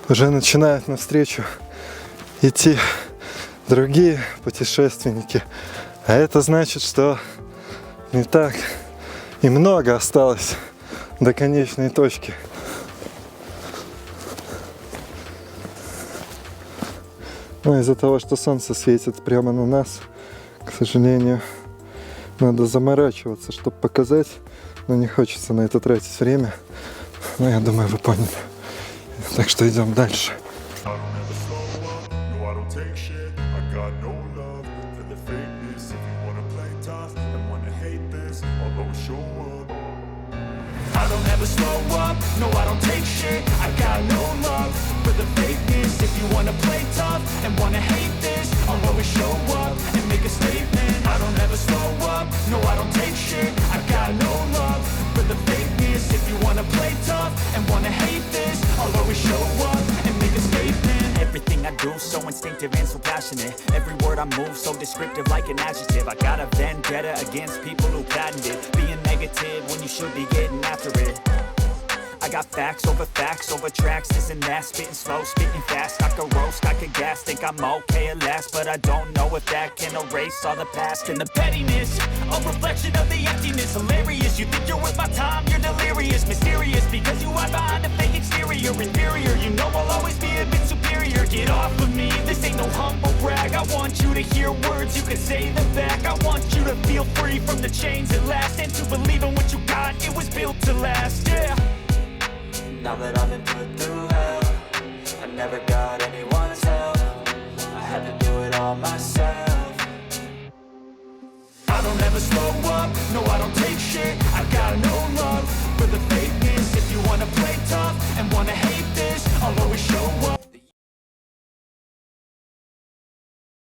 Уже начинают навстречу идти другие путешественники. А это значит, что не так и много осталось до конечной точки. Но из-за того, что солнце светит прямо на нас, к сожалению, надо заморачиваться, чтобы показать. Но не хочется на это тратить время. Но я думаю, вы поняли. Так что идем дальше. I don't ever slow up, no I don't take shit. I got no love for the fakeness. If you wanna play tough and wanna hate this, I'll always show up and make a statement. I don't ever slow up, no I don't take shit. I got no love for the fakeness. If you wanna play tough and wanna hate this, I'll always show up and make a statement. Everything I do so instinctive and so passionate. Every word I move so descriptive like an adjective. I got a vendetta against people who patented being negative when you should be getting after it. I got facts over tracks, this and that. Spitting slow, spitting fast. I could roast, I could gas. Think I'm okay at last, but I don't know if that can erase all the past. And the pettiness, a reflection of the emptiness. Hilarious, you think you're worth my time, you're delirious. Mysterious, because you hide behind a fake exterior. Inferior, you know I'll always be a bit superior. Get off of me, this ain't no humble brag. I want you to hear words, you can say them back. I want you to feel free from the chains at last, and to believe in what you got, it was built to last, yeah. Now that I've been put through hell, I never got anyone's help. I had to do it all myself. I don't ever slow up, no I don't